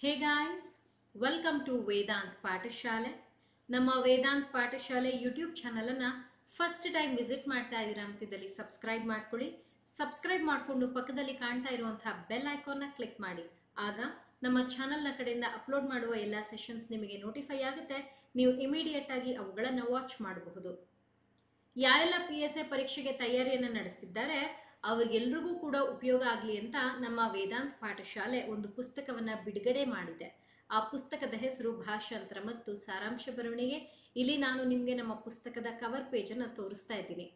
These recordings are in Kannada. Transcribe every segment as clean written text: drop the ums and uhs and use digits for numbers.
Hey guys, welcome to Vedant ಪಾಠಶಾಲೆ. ನಮ್ಮ ವೇದಾಂತ್ ಪಾಠಶಾಲೆ ಯೂಟ್ಯೂಬ್ ಚಾನಲನ್ನು ಫಸ್ಟ್ ಟೈಮ್ ವಿಸಿಟ್ ಮಾಡ್ತಾ ಇದ್ದೀರಾ ಅಂತಿದ್ದಲ್ಲಿ ಸಬ್ಸ್ಕ್ರೈಬ್ ಮಾಡ್ಕೊಳ್ಳಿ. ಸಬ್ಸ್ಕ್ರೈಬ್ ಮಾಡಿಕೊಂಡು ಪಕ್ಕದಲ್ಲಿ ಕಾಣ್ತಾ ಇರುವಂತಹ ಬೆಲ್ ಐಕಾನ್ನ ಕ್ಲಿಕ್ ಮಾಡಿ. ಆಗ ನಮ್ಮ ಚಾನಲ್ನ ಕಡೆಯಿಂದ ಅಪ್ಲೋಡ್ ಮಾಡುವ ಎಲ್ಲ ಸೆಷನ್ಸ್ ನಿಮಗೆ ನೋಟಿಫೈ ಆಗುತ್ತೆ. ನೀವು ಇಮಿಡಿಯೇಟ್ ಆಗಿ ಅವುಗಳನ್ನು ವಾಚ್ ಮಾಡಬಹುದು. ಯಾರೆಲ್ಲ PSA ಪರೀಕ್ಷೆಗೆ ತಯಾರಿಯನ್ನು ನಡೆಸ್ತಿದ್ದಾರೆ ಅವ್ರಿಗೆಲ್ರಿಗೂ ಕೂಡ ಉಪಯೋಗ ಆಗಲಿ ಅಂತ ನಮ್ಮ ವೇದಾಂತ್ ಪಾಠಶಾಲೆ ಒಂದು ಪುಸ್ತಕವನ್ನು ಬಿಡುಗಡೆ ಮಾಡಿದೆ. ಆ ಪುಸ್ತಕದ ಹೆಸರು ಭಾಷಾಂತರ ಮತ್ತು ಸಾರಾಂಶ ಬರವಣಿಗೆ. ಇಲ್ಲಿ ನಾನು ನಿಮಗೆ ನಮ್ಮ ಪುಸ್ತಕದ ಕವರ್ ಪೇಜನ್ನು ತೋರಿಸ್ತಾ ಇದ್ದೀನಿ.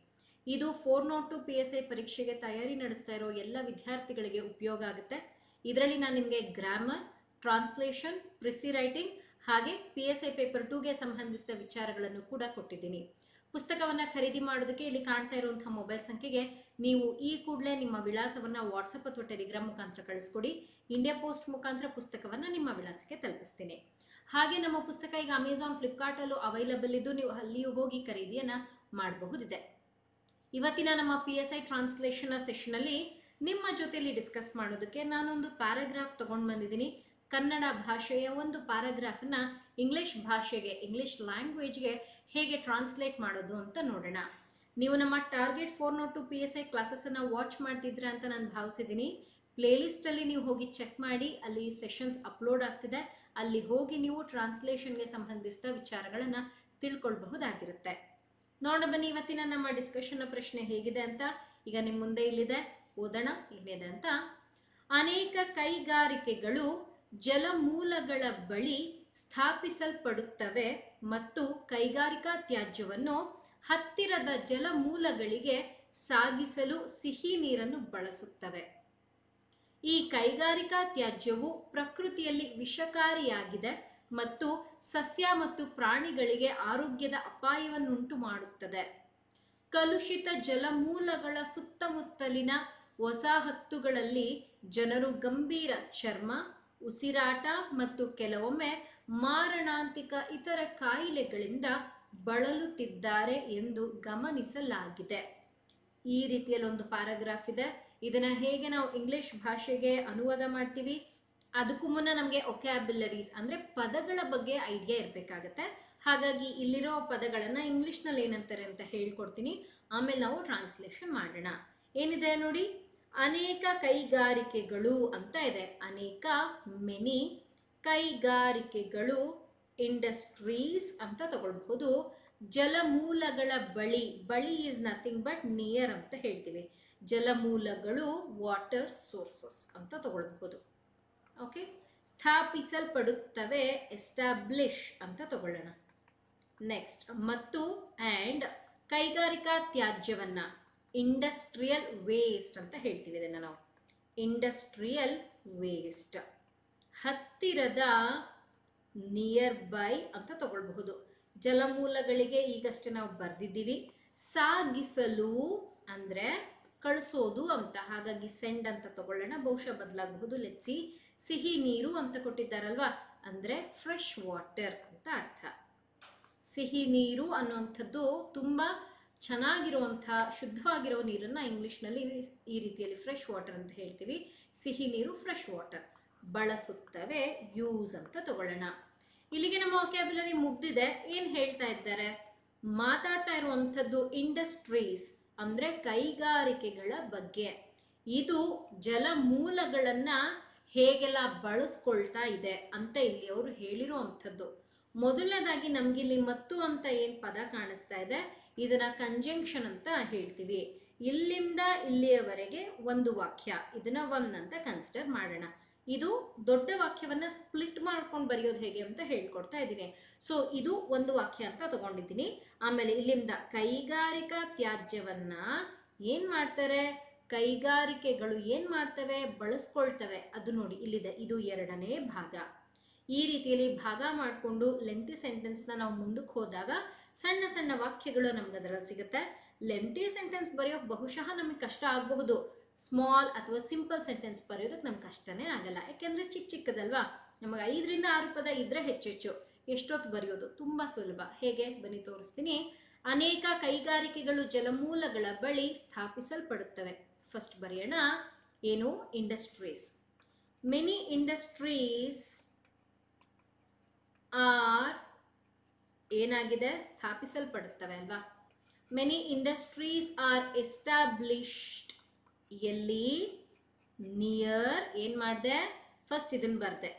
ಇದು 402 PSA ಪರೀಕ್ಷೆಗೆ ತಯಾರಿ ನಡೆಸ್ತಾ ಇರೋ ಎಲ್ಲ ವಿದ್ಯಾರ್ಥಿಗಳಿಗೆ ಉಪಯೋಗ ಆಗುತ್ತೆ. ಇದರಲ್ಲಿ ನಾನು ನಿಮಗೆ ಗ್ರಾಮರ್, ಟ್ರಾನ್ಸ್ಲೇಷನ್, ಪ್ರಿಸಿ ರೈಟಿಂಗ್ ಹಾಗೆ PSA ಪೇಪರ್ 2ಗೆ ಸಂಬಂಧಿಸಿದ ವಿಚಾರಗಳನ್ನು ಕೂಡ ಕೊಟ್ಟಿದ್ದೀನಿ. ಪುಸ್ತಕವನ್ನು ಖರೀದಿ ಮಾಡೋದಕ್ಕೆ ಇಲ್ಲಿ ಕಾಣ್ತಾ ಇರುವಂತಹ ಮೊಬೈಲ್ ಸಂಖ್ಯೆಗೆ ನೀವು ಈ ಕೂಡಲೇ ನಿಮ್ಮ ವಿಳಾಸವನ್ನು ವಾಟ್ಸಪ್ ಅಥವಾ ಟೆಲಿಗ್ರಾಮ್ ಮುಖಾಂತರ ಕಳಿಸ್ಕೊಡಿ. ಇಂಡಿಯಾ ಪೋಸ್ಟ್ ಮುಖಾಂತರ ಪುಸ್ತಕವನ್ನು ನಿಮ್ಮ ವಿಳಾಸಕ್ಕೆ ತಲುಪಿಸ್ತೀನಿ. ಹಾಗೆ ನಮ್ಮ ಪುಸ್ತಕ ಈಗ ಅಮೆಝಾನ್, ಫ್ಲಿಪ್ಕಾರ್ಟಲ್ಲೂ ಅವೈಲಬಲ್ ಇದ್ದು ನೀವು ಅಲ್ಲಿಯೂ ಹೋಗಿ ಖರೀದಿಯನ್ನು ಮಾಡಬಹುದಿದೆ. ಇವತ್ತಿನ ನಮ್ಮ PSI ಟ್ರಾನ್ಸ್ಲೇಷನ್ ಸೆಷನಲ್ಲಿ ನಿಮ್ಮ ಜೊತೆಯಲ್ಲಿ ಡಿಸ್ಕಸ್ ಮಾಡೋದಕ್ಕೆ ನಾನೊಂದು ಪ್ಯಾರಾಗ್ರಾಫ್ ತಗೊಂಡು ಬಂದಿದ್ದೀನಿ. ಕನ್ನಡ ಭಾಷೆಯ ಒಂದು ಪ್ಯಾರಾಗ್ರಾಫನ್ನ ಇಂಗ್ಲಿಷ್ ಭಾಷೆಗೆ, ಇಂಗ್ಲಿಷ್ ಲ್ಯಾಂಗ್ವೇಜ್ಗೆ ಹೇಗೆ ಟ್ರಾನ್ಸ್ಲೇಟ್ ಮಾಡೋದು ಅಂತ ನೋಡೋಣ. ನೀವು ನಮ್ಮ ಟಾರ್ಗೆಟ್ 402 PSI ಕ್ಲಾಸಸ್ಸನ್ನು ವಾಚ್ ಮಾಡ್ತಿದ್ರ ಅಂತ ನಾನು ಭಾವಿಸಿದ್ದೀನಿ. ಪ್ಲೇಲಿಸ್ಟಲ್ಲಿ ನೀವು ಹೋಗಿ ಚೆಕ್ ಮಾಡಿ, ಅಲ್ಲಿ ಸೆಷನ್ಸ್ ಅಪ್ಲೋಡ್ ಆಗ್ತಿದೆ. ಅಲ್ಲಿ ಹೋಗಿ ನೀವು ಟ್ರಾನ್ಸ್ಲೇಷನ್ಗೆ ಸಂಬಂಧಿಸಿದ ವಿಚಾರಗಳನ್ನು ತಿಳ್ಕೊಳ್ಬಹುದಾಗಿರುತ್ತೆ. ನೋಡ ಬನ್ನಿ ಇವತ್ತಿನ ನಮ್ಮ ಡಿಸ್ಕಷನ್ನ ಪ್ರಶ್ನೆ ಹೇಗಿದೆ ಅಂತ. ಈಗ ನಿಮ್ಮ ಮುಂದೆ ಇಲ್ಲಿದೆ, ಓದೋಣ ಏನಿದೆ ಅಂತ. ಅನೇಕ ಕೈಗಾರಿಕೆಗಳು ಜಲಮೂಲಗಳ ಬಳಿ ಸ್ಥಾಪಿಸಲ್ಪಡುತ್ತವೆ ಮತ್ತು ಕೈಗಾರಿಕಾ ತ್ಯಾಜ್ಯವನ್ನು ಹತ್ತಿರದ ಜಲಮೂಲಗಳಿಗೆ ಸಾಗಿಸಲು ಸಿಹಿ ನೀರನ್ನು ಬಳಸುತ್ತವೆ. ಈ ಕೈಗಾರಿಕಾ ತ್ಯಾಜ್ಯವು ಪ್ರಕೃತಿಯಲ್ಲಿ ವಿಷಕಾರಿಯಾಗಿದೆ ಮತ್ತು ಸಸ್ಯ ಮತ್ತು ಪ್ರಾಣಿಗಳಿಗೆ ಆರೋಗ್ಯದ ಅಪಾಯವನ್ನುಂಟು ಮಾಡುತ್ತದೆ. ಕಲುಷಿತ ಜಲಮೂಲಗಳ ಸುತ್ತಮುತ್ತಲಿನ ವಸಾಹತುಗಳಲ್ಲಿ ಜನರು ಗಂಭೀರ ಚರ್ಮ, ಉಸಿರಾಟ ಮತ್ತು ಕೆಲವೊಮ್ಮೆ ಮಾರಣಾಂತಿಕ ಇತರ ಕಾಯಿಲೆಗಳಿಂದ ಬಳಲುತ್ತಿದ್ದಾರೆ ಎಂದು ಗಮನಿಸಲಾಗಿದೆ. ಈ ರೀತಿಯಲ್ಲಿ ಒಂದು ಪ್ಯಾರಾಗ್ರಾಫ್ ಇದೆ. ಇದನ್ನ ಹೇಗೆ ನಾವು ಇಂಗ್ಲಿಷ್ ಭಾಷೆಗೆ ಅನುವಾದ ಮಾಡ್ತೀವಿ, ಅದಕ್ಕೂ ಮುನ್ನ ನಮಗೆ ಒಕ್ಯಾಬ್ಯುಲರೀಸ್ ಅಂದ್ರೆ ಪದಗಳ ಬಗ್ಗೆ ಐಡಿಯಾ ಇರಬೇಕಾಗತ್ತೆ. ಹಾಗಾಗಿ ಇಲ್ಲಿರೋ ಪದಗಳನ್ನ ಇಂಗ್ಲಿಷ್ನಲ್ಲಿ ಏನಂತಾರೆ ಅಂತ ಹೇಳ್ಕೊಡ್ತೀನಿ, ಆಮೇಲೆ ನಾವು ಟ್ರಾನ್ಸ್ಲೇಷನ್ ಮಾಡೋಣ. ಏನಿದೆ ನೋಡಿ, ಅನೇಕ ಕೈಗಾರಿಕೆಗಳು ಅಂತ ಇದೆ. ಅನೇಕ, ಮೆನಿ, ಕೈಗಾರಿಕೆಗಳು, ಇಂಡಸ್ಟ್ರೀಸ್ ಅಂತ ತಗೊಳ್ಬಹುದು. ಜಲಮೂಲಗಳ ಬಳಿ, ಬಳಿ ಈಸ್ ನಥಿಂಗ್ ಬಟ್ ನಿಯರ್ ಅಂತ ಹೇಳ್ತೀವಿ. ಜಲಮೂಲಗಳು, ವಾಟರ್ ಸೋರ್ಸಸ್ ಅಂತ ತಗೊಳ್ಬಹುದು. ಓಕೆ, ಸ್ಥಾಪಿಸಲ್ಪಡುತ್ತವೆ, ಎಸ್ಟಾಬ್ಲಿಷ್ ಅಂತ ತಗೊಳ್ಳೋಣ. ನೆಕ್ಸ್ಟ್, ಮತ್ತು ಆ್ಯಂಡ್ ಕೈಗಾರಿಕಾ ತ್ಯಾಜ್ಯವನ್ನ ಇಂಡಸ್ಟ್ರಿಯಲ್ ವೇಸ್ಟ್ ಅಂತ ಹೇಳ್ತೀವಿ. ಇದನ್ನು ನಾವು ಇಂಡಸ್ಟ್ರಿಯಲ್ ವೇಸ್ಟ್. ಹತ್ತಿರದ, ನಿಯರ್ ಬೈ ಅಂತ ತಗೊಳ್ಬಹುದು. ಜಲಮೂಲಗಳಿಗೆ ಈಗಷ್ಟೇ ನಾವು ಬರ್ದಿದ್ದೀವಿ. ಸಾಗಿಸಲು ಅಂದ್ರೆ ಕಳಿಸೋದು ಅಂತ, ಹಾಗಾಗಿ ಸೆಂಡ್ ಅಂತ ತಗೊಳ್ಳೋಣ. ಬಹುಶಃ ಬದಲಾಗಬಹುದು, ಲೆಟ್ಸಿ. ಸಿಹಿ ನೀರು ಅಂತ ಕೊಟ್ಟಿದ್ದಾರಲ್ವಾ, ಅಂದ್ರೆ ಫ್ರೆಶ್ ವಾಟರ್ ಅಂತ ಅರ್ಥ. ಸಿಹಿ ನೀರು ಅನ್ನುವಂಥದ್ದು ತುಂಬಾ ಚೆನ್ನಾಗಿರುವಂತಹ ಶುದ್ಧವಾಗಿರೋ ನೀರನ್ನ ಇಂಗ್ಲಿಷ್ನಲ್ಲಿ ಈ ರೀತಿಯಲ್ಲಿ ಫ್ರೆಶ್ ವಾಟರ್ ಅಂತ ಹೇಳ್ತೀವಿ. ಸಿಹಿ ನೀರು, ಫ್ರೆಶ್ ವಾಟರ್. ಬಳಸುತ್ತವೆ, ಯೂಸ್ ಅಂತ ತಗೊಳ್ಳೋಣ. ಇಲ್ಲಿಗೆ ನಮ್ಮ ವೊಕ್ಯಾಬ್ಯುಲರಿ ಮುಗ್ದಿದೆ. ಏನ್ ಹೇಳ್ತಾ ಇದ್ದಾರೆ, ಮಾತಾಡ್ತಾ ಇರುವಂಥದ್ದು ಇಂಡಸ್ಟ್ರೀಸ್ ಅಂದ್ರೆ ಕೈಗಾರಿಕೆಗಳ ಬಗ್ಗೆ. ಇದು ಜಲಮೂಲಗಳನ್ನ ಹೇಗೆಲ್ಲ ಬಳಸ್ಕೊಳ್ತಾ ಇದೆ ಅಂತ ಇಲ್ಲಿ ಅವರು ಹೇಳಿರುವಂಥದ್ದು. ಮೊದಲನೇದಾಗಿ ನಮ್ಗಿಲ್ಲಿ ಮತ್ತು ಅಂತ ಏನ್ ಪದ ಕಾಣಿಸ್ತಾ ಇದೆ, ಇದನ್ನ ಕಂಜಂಕ್ಷನ್ ಅಂತ ಹೇಳ್ತೀವಿ. ಇಲ್ಲಿಂದ ಇಲ್ಲಿಯವರೆಗೆ ಒಂದು ವಾಕ್ಯ, ಇದನ್ನ ಒನ್ ಅಂತ ಕನ್ಸಿಡರ್ ಮಾಡೋಣ. ಇದು ದೊಡ್ಡ ವಾಕ್ಯವನ್ನ ಸ್ಪ್ಲಿಟ್ ಮಾಡ್ಕೊಂಡು ಬರೆಯೋದು ಹೇಗೆ ಅಂತ ಹೇಳ್ಕೊಡ್ತಾ ಇದ್ದೀನಿ. ಸೊ ಇದು ಒಂದು ವಾಕ್ಯ ಅಂತ ತಗೊಂಡಿದ್ದೀನಿ. ಆಮೇಲೆ ಇಲ್ಲಿಂದ ಕೈಗಾರಿಕಾ ತ್ಯಾಜ್ಯವನ್ನ ಏನ್ ಮಾಡ್ತಾರೆ, ಕೈಗಾರಿಕೆಗಳು ಏನ್ ಮಾಡ್ತವೆ, ಬಳಸ್ಕೊಳ್ತವೆ. ಅದು ನೋಡಿ ಇಲ್ಲಿದೆ, ಇದು ಎರಡನೇ ಭಾಗ. ಈ ರೀತಿಯಲ್ಲಿ ಭಾಗ ಮಾಡಿಕೊಂಡು ಲೆಂತಿ ಸೆಂಟೆನ್ಸ್ನ ನಾವು ಮುಂದಕ್ಕೆ ಹೋದಾಗ ಸಣ್ಣ ಸಣ್ಣ ವಾಕ್ಯಗಳು ನಮ್ಗೆ ಅದರಲ್ಲಿ ಸಿಗುತ್ತೆ. ಲೆಂತಿ ಸೆಂಟೆನ್ಸ್ ಬರೆಯೋಕೆ ಬಹುಶಃ ನಮಗೆ ಕಷ್ಟ ಆಗಬಹುದು. ಸ್ಮಾಲ್ ಅಥವಾ ಸಿಂಪಲ್ ಸೆಂಟೆನ್ಸ್ ಬರೆಯೋದಕ್ಕೆ ನಮ್ಗೆ ಕಷ್ಟನೇ ಆಗಲ್ಲ, ಯಾಕೆಂದ್ರೆ ಚಿಕ್ಕ ಚಿಕ್ಕದಲ್ವಾ. ನಮಗೆ 5 ರಿಂದ 6 ಪದ ಇದ್ರೆ ಹೆಚ್ಚೆಚ್ಚು, ಎಷ್ಟೊತ್ತು ಬರೆಯೋದು ತುಂಬಾ ಸುಲಭ. ಹೇಗೆ ಬನ್ನಿ ತೋರಿಸ್ತೀನಿ. ಅನೇಕ ಕೈಗಾರಿಕೆಗಳು ಜಲಮೂಲಗಳ ಬಳಿ ಸ್ಥಾಪಿಸಲ್ಪಡುತ್ತವೆ. ಫಸ್ಟ್ ಬರೆಯೋಣ, ಏನು, ಇಂಡಸ್ಟ್ರೀಸ್. ಮೆನಿ ಇಂಡಸ್ಟ್ರೀಸ್ ಆರ್ ಏನಾಗಿದೆ, ಸ್ಥಾಪಿಸಲ್ಪಡುತ್ತವೆ ಅಲ್ವಾ. ಮೆನಿ ಇಂಡಸ್ಟ್ರೀಸ್ ಆರ್ ಎಸ್ಟಾಬ್ಲಿಷ್ಡ್, ಎಲ್ಲಿ, ನಿಯರ್, ಏನ್ ಮಾಡಿದೆ, ಫಸ್ಟ್ ಇದನ್ನ ಬರ್ದೆ,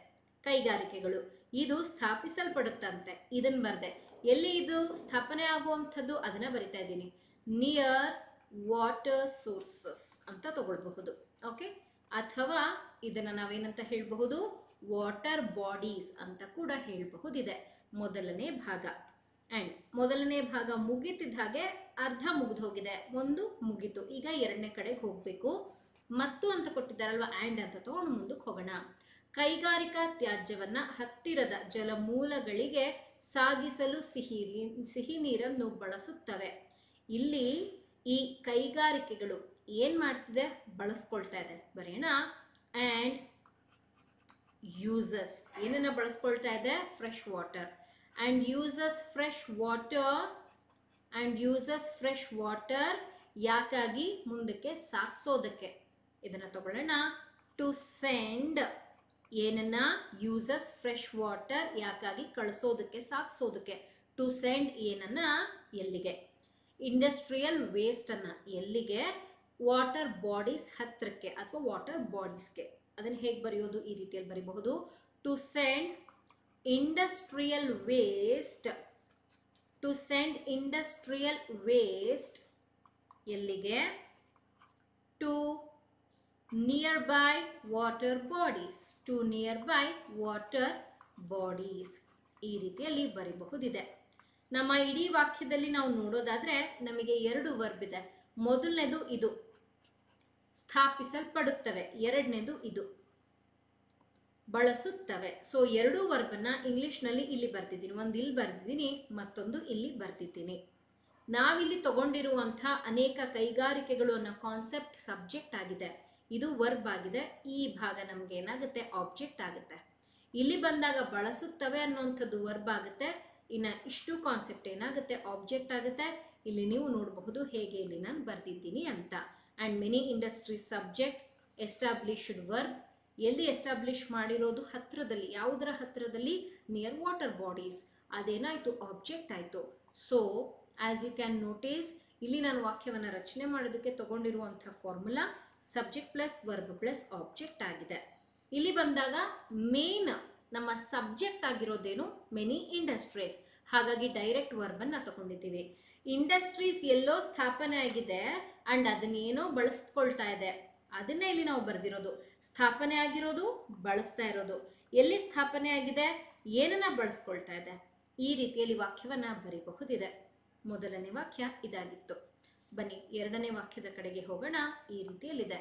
ಕೈಗಾರಿಕೆಗಳು, ಇದು ಸ್ಥಾಪಿಸಲ್ಪಡುತ್ತಂತೆ, ಇದನ್ನ ಬರ್ದೆ, ಎಲ್ಲಿ ಇದು ಸ್ಥಾಪನೆ ಆಗುವಂಥದ್ದು ಅದನ್ನ ಬರಿತಾ ಇದ್ದೀನಿ, ನಿಯರ್ ವಾಟರ್ ಸೋರ್ಸಸ್ ಅಂತ ತಗೊಳ್ಬಹುದು. ಓಕೆ, ಅಥವಾ ಇದನ್ನ ನಾವೇನಂತ ಹೇಳಬಹುದು, ವಾಟರ್ ಬಾಡೀಸ್ ಅಂತ ಕೂಡ ಹೇಳಬಹುದಿದೆ. ಮೊದಲನೇ ಭಾಗ. ಅಂಡ್ ಮೊದಲನೇ ಭಾಗ ಮುಗಿತಿದ್ದ ಹಾಗೆ ಅರ್ಧ ಮುಗಿದು ಹೋಗಿದೆ, ಒಂದು ಮುಗಿತು, ಈಗ ಎರಡನೇ ಕಡೆಗೆ ಹೋಗ್ಬೇಕು. ಮತ್ತು ಅಂತ ಕೊಟ್ಟಿದ್ದಾರಲ್ವಾ, ಆ್ಯಂಡ್ ಅಂತ ತಗೊಂಡು ಮುಂದಕ್ಕೆ ಹೋಗೋಣ. ಕೈಗಾರಿಕಾ ತ್ಯಾಜ್ಯವನ್ನ ಹತ್ತಿರದ ಜಲಮೂಲಗಳಿಗೆ ಸಾಗಿಸಲು ಸಿಹಿ ನೀರನ್ನು ಬಳಸುತ್ತವೆ. ಇಲ್ಲಿ ಈ ಕೈಗಾರಿಕೆಗಳು ಏನ್ ಮಾಡ್ತಿದೆ, ಬಳಸ್ಕೊಳ್ತಾ ಇದೆ, ಬರೆಯೋಣ. ಅಂಡ್ ಯೂಸಸ್, ಏನನ್ನ ಬಳಸ್ಕೊಳ್ತಾ ಇದೆ, fresh water. And uses fresh water, and uses fresh water ಯಾಕಾಗಿ, ಮುಂದಕ್ಕೆ ಸಾಗಿಸೋದಕ್ಕೆ. ಇದನ್ನ ತಗೊಳ್ಳೋಣ. ಟು ಸೆಂಡ್, ಏನನ್ನ, ಯೂಸಸ್ ಫ್ರೆಶ್ ವಾಟರ್ ಯಾಕಾಗಿ, ಕಳಿಸೋದಕ್ಕೆ, ಸಾಗಿಸೋದಕ್ಕೆ. ಟು ಸೆಂಡ್ ಏನನ್ನ, ಎಲ್ಲಿಗೆ. ಇಂಡಸ್ಟ್ರಿಯಲ್ ವೇಸ್ಟ್ ಅನ್ನ ಎಲ್ಲಿಗೆ, ವಾಟರ್ ಬಾಡೀಸ್ ಹತ್ರಕ್ಕೆ ಅಥವಾ ವಾಟರ್ ಬಾಡೀಸ್ಗೆ. ಅದನ್ನು ಹೇಗೆ ಬರೆಯೋದು, ಈ ರೀತಿಯಲ್ಲಿ ಬರೀಬಹುದು. To send industrial waste, to send industrial waste ಎಲ್ಲಿಗೆ, to nearby water bodies, to nearby water bodies, ಈ ರೀತಿಯಲ್ಲಿ ಬರೀಬಹುದಿದೆ. ನಮ್ಮ ಇಡೀ ವಾಕ್ಯದಲ್ಲಿ ನಾವು ನೋಡೋದಾದ್ರೆ ನಮಗೆ ಎರಡು ವರ್ಬ್ ಇದೆ. ಮೊದಲನೇದು ಇದು, ಸ್ಥಾಪಿಸಲ್ಪಡುತ್ತವೆ, ಎರಡನೇದು ಇದು, ಬಳಸುತ್ತವೆ. ಸೊ ಎರಡೂ ವರ್ಬನ್ನ ಇಂಗ್ಲಿಷ್ನಲ್ಲಿ ಇಲ್ಲಿ ಬರ್ತಿದ್ದೀನಿ, ಒಂದು ಇಲ್ಲಿ ಬರ್ತಿದ್ದೀನಿ, ಮತ್ತೊಂದು ಇಲ್ಲಿ ಬರ್ತಿದ್ದೀನಿ. ನಾವಿಲ್ಲಿ ತಗೊಂಡಿರುವಂತಹ ಅನೇಕ ಕೈಗಾರಿಕೆಗಳು ಅನ್ನೋ ಕಾನ್ಸೆಪ್ಟ್ ಸಬ್ಜೆಕ್ಟ್ ಆಗಿದೆ, ಇದು ವರ್ಬ್ ಆಗಿದೆ. ಈ ಭಾಗ ನಮ್ಗೆ ಏನಾಗುತ್ತೆ, ಆಬ್ಜೆಕ್ಟ್ ಆಗುತ್ತೆ. ಇಲ್ಲಿ ಬಂದಾಗ ಬಳಸುತ್ತವೆ ಅನ್ನುವಂಥದ್ದು ವರ್ಬ್ ಆಗುತ್ತೆ, ಇನ್ನು ಇಷ್ಟು ಕಾನ್ಸೆಪ್ಟ್ ಏನಾಗುತ್ತೆ, ಆಬ್ಜೆಕ್ಟ್ ಆಗುತ್ತೆ. ಇಲ್ಲಿ ನೀವು ನೋಡಬಹುದು ಹೇಗೆ ಇಲ್ಲಿ ನಾನು ಬರ್ತಿದ್ದೀನಿ ಅಂತ. And many industries subject, established verb, ಎಲ್ಲಿ ಎಸ್ಟಾಬ್ಲಿಷ್ ಮಾಡಿರೋದು, ಹತ್ರದಲ್ಲಿ, ಯಾವುದರ ಹತ್ರದಲ್ಲಿ, ನಿಯರ್ ವಾಟರ್ ಬಾಡೀಸ್, ಅದೇನಾಯ್ತು, ಆಬ್ಜೆಕ್ಟ್ ಆಯ್ತು. So as you can notice, ಇಲ್ಲಿ ನಾನು ವಾಕ್ಯವನ್ನು ರಚನೆ ಮಾಡೋದಕ್ಕೆ ತಗೊಂಡಿರುವಂತಹ formula subject plus verb plus object ಆಗಿದೆ. ಇಲ್ಲಿ ಬಂದಾಗ ಮೇನ್ ನಮ್ಮ ಸಬ್ಜೆಕ್ಟ್ ಆಗಿರೋದೇನು, ಮೆನಿ ಇಂಡಸ್ಟ್ರೀಸ್, ಹಾಗಾಗಿ ಡೈರೆಕ್ಟ್ ವರ್ಬ್ ಅನ್ನ ತಗೊಂಡಿದ್ದೀವಿ. ಇಂಡಸ್ಟ್ರೀಸ್ ಎಲ್ಲೋ ಸ್ಥಾಪನೆ ಆಗಿದೆ ಅಂಡ್ ಅದನ್ನೇನೋ ಬಳಸ್ಕೊಳ್ತಾ ಇದೆ, ಅದನ್ನೇ ಇಲ್ಲಿ ನಾವು ಬರ್ದಿರೋದು. ಸ್ಥಾಪನೆ ಆಗಿರೋದು, ಬಳಸ್ತಾ ಇರೋದು, ಎಲ್ಲಿ ಸ್ಥಾಪನೆ ಆಗಿದೆ, ಏನನ್ನ ಬಳಸ್ಕೊಳ್ತಾ ಇದೆ, ಈ ರೀತಿಯಲ್ಲಿ ವಾಕ್ಯವನ್ನ ಬರೀಬಹುದಿದೆ. ಮೊದಲನೇ ವಾಕ್ಯ ಇದಾಗಿತ್ತು. ಬನ್ನಿ ಎರಡನೇ ವಾಕ್ಯದ ಕಡೆಗೆ ಹೋಗೋಣ. ಈ ರೀತಿಯಲ್ಲಿದೆ.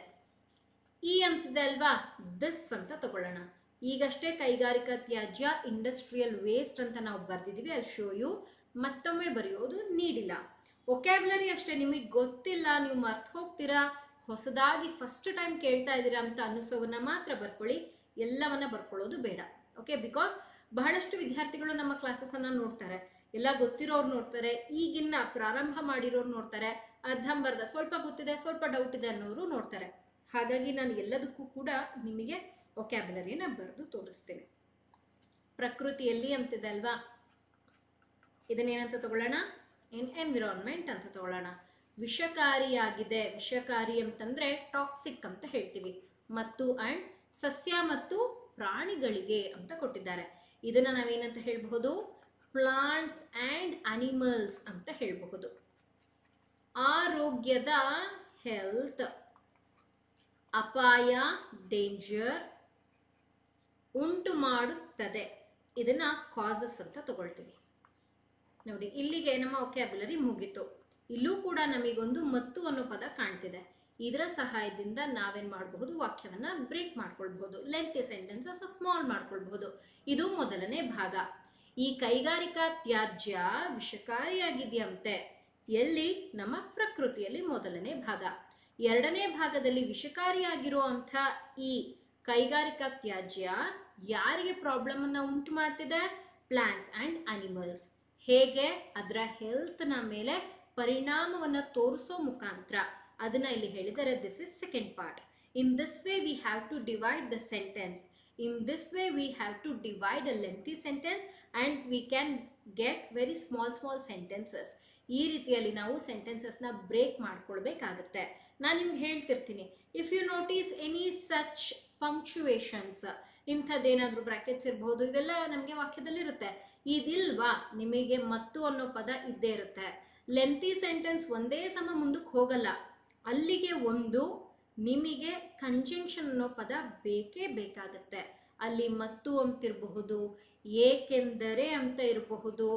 ಈ ಅಂತಿದೆ ಅಲ್ವಾ, ದಿಸ್ ಅಂತ ತಗೊಳ್ಳೋಣ. ಈಗಷ್ಟೇ ಕೈಗಾರಿಕಾ ತ್ಯಾಜ್ಯ, ಇಂಡಸ್ಟ್ರಿಯಲ್ ವೇಸ್ಟ್ ಅಂತ ನಾವು ಬರ್ದಿದ್ದೀವಿ, ಅಲ್ಲಿ ಶೋ ಯು. ಮತ್ತೊಮ್ಮೆ ಬರೆಯೋದು ನೀಡಿಲ್ಲ. ವೊಕ್ಯಾಬ್ಯುಲರಿ ಅಷ್ಟೇ, ನಿಮಗೆ ಗೊತ್ತಿಲ್ಲ, ನೀವು ಮರ್ತು ಹೋಗ್ತೀರಾ, ಹೊಸದಾಗಿ ಫಸ್ಟ್ ಟೈಮ್ ಕೇಳ್ತಾ ಇದ್ದೀರಾ ಅಂತ ಅನ್ನಿಸೋವನ್ನ ಮಾತ್ರ ಬರ್ಕೊಳ್ಳಿ, ಎಲ್ಲವನ್ನ ಬರ್ಕೊಳ್ಳೋದು ಬೇಡ. ಓಕೆ, ಬಿಕಾಸ್ ಬಹಳಷ್ಟು ವಿದ್ಯಾರ್ಥಿಗಳು ನಮ್ಮ ಕ್ಲಾಸಸ್ ಅನ್ನ ನೋಡ್ತಾರೆ, ಎಲ್ಲ ಗೊತ್ತಿರೋರು ನೋಡ್ತಾರೆ, ಈಗಿನ್ನ ಪ್ರಾರಂಭ ಮಾಡಿರೋರು ನೋಡ್ತಾರೆ, ಅರ್ಧಂಬರ್ಧ ಸ್ವಲ್ಪ ಗೊತ್ತಿದೆ ಸ್ವಲ್ಪ ಡೌಟ್ ಇದೆ ಅನ್ನೋರು ನೋಡ್ತಾರೆ. ಹಾಗಾಗಿ ನಾನು ಎಲ್ಲದಕ್ಕೂ ಕೂಡ ನಿಮಗೆ ವೊಕ್ಯಾಬ್ಯುಲರಿನ ಬರೆದು ತೋರಿಸ್ತೇನೆ. ಪ್ರಕೃತಿಯಲ್ಲಿ ಅಂತಿದೆ ಅಲ್ವಾ, ಇದನ್ನೇನಂತ ತಗೊಳ್ಳೋಣ, ಎನ್ವಿರಾನ್ಮೆಂಟ್ ಅಂತ ತಗೊಳ್ಳೋಣ. ವಿಷಕಾರಿಯಾಗಿದೆ, ವಿಷಕಾರಿ ಅಂತಂದ್ರೆ ಟಾಕ್ಸಿಕ್ ಅಂತ ಹೇಳ್ತೀವಿ. ಮತ್ತು ಅಂಡ್ ಸಸ್ಯ ಮತ್ತು ಪ್ರಾಣಿಗಳಿಗೆ ಅಂತ ಕೊಟ್ಟಿದ್ದಾರೆ. ಇದನ್ನ ನಾವೇನಂತ ಹೇಳಬಹುದು, ಪ್ಲಾಂಟ್ಸ್ ಅಂಡ್ ಅನಿಮಲ್ಸ್ ಅಂತ ಹೇಳಬಹುದು. ಆರೋಗ್ಯದ, ಹೆಲ್ತ್, ಅಪಾಯ, ಡೇಂಜರ್, ಉಂಟು ಮಾಡುತ್ತದೆ, ಇದನ್ನ ಕಾಸಸ್ ಅಂತ ತಗೊಳ್ತೀವಿ. ನೋಡಿ ಇಲ್ಲಿಗೆ ನಮ್ಮ ವೊಕ್ಯಾಬ್ಯುಲರಿ ಮುಗಿತು. ಇಲ್ಲೂ ಕೂಡ ನಮಗೊಂದು ಮತ್ತು ಅನ್ನೋ ಪದ ಕಾಣ್ತಿದೆ. ಇದರ ಸಹಾಯದಿಂದ ನಾವೇನ್ ಮಾಡಬಹುದು, ವಾಕ್ಯವನ್ನ ಬ್ರೇಕ್ ಮಾಡ್ಕೊಳ್ಬಹುದು, ಲೆಂತಿ ಸೆಂಟೆನ್ಸಸ್ ಸ್ಮಾಲ್ ಮಾಡ್ಕೊಳ್ಬಹುದು. ಇದು ಮೊದಲನೇ ಭಾಗ. ಈ ಕೈಗಾರಿಕಾ ತ್ಯಾಜ್ಯ ವಿಷಕಾರಿಯಾಗಿದೆಯಂತೆ, ಎಲ್ಲಿ, ನಮ್ಮ ಪ್ರಕೃತಿಯಲ್ಲಿ ಮೊದಲನೇ ಭಾಗ. ಎರಡನೇ ಭಾಗದಲ್ಲಿ ವಿಷಕಾರಿಯಾಗಿರುವಂಥ ಈ ಕೈಗಾರಿಕಾ ತ್ಯಾಜ್ಯ ಯಾರಿಗೆ ಪ್ರಾಬ್ಲಮ್ ಅನ್ನ ಉಂಟು ಮಾಡ್ತಿದೆ, ಪ್ಲಾಂಟ್ಸ್ ಅಂಡ್ ಅನಿಮಲ್ಸ್. ಹೇಗೆ, ಅದರ ಹೆಲ್ತ್ನ ಮೇಲೆ ಪರಿಣಾಮವನ್ನ ತೋರಿಸೋ ಮುಖಾಂತರ ಅದನ್ನ ಇಲ್ಲಿ ಹೇಳಿದರೆ. This is second part. In this way we have to divide the sentence. In this way we have to divide a lengthy sentence and we can get very small sentences. ಈ ರೀತಿಯಲ್ಲಿ ನಾವು ಸೆಂಟೆನ್ಸಸ್ನ ಬ್ರೇಕ್ ಮಾಡ್ಕೊಳ್ಬೇಕಾಗತ್ತೆ. ನಾನು ನಿಮ್ಗೆ ಹೇಳ್ತಿರ್ತೀನಿ, if you notice any such punctuations, ಇಂಥದ್ದೇನಾದ್ರೂ ಬ್ರಾಕೆಟ್ಸ್ ಇರಬಹುದು, ಇವೆಲ್ಲ ನಮಗೆ ವಾಕ್ಯದಲ್ಲಿರುತ್ತೆ. ಇದಿಲ್ವಾ, ನಿಮಗೆ ಮತ್ತು ಅನ್ನೋ ಪದ ಇದ್ದೇ ಇರುತ್ತೆ. ಲೆಂತಿ ಸೆಂಟೆನ್ಸ್ ಒಂದೇ ಸಮ ಮುಂದಕ್ಕೆ ಹೋಗಲ್ಲ, ಅಲ್ಲಿಗೆ ಒಂದು ನಿಮಗೆ ಕಂಜಂಕ್ಷನ್ ಅನ್ನೋ ಪದ ಬೇಕೇ ಬೇಕಾಗತ್ತೆ. ಅಲ್ಲಿ ಮತ್ತು ಅಂತಿರಬಹುದು, ಏಕೆಂದರೆ ಅಂತ ಇರಬಹುದು,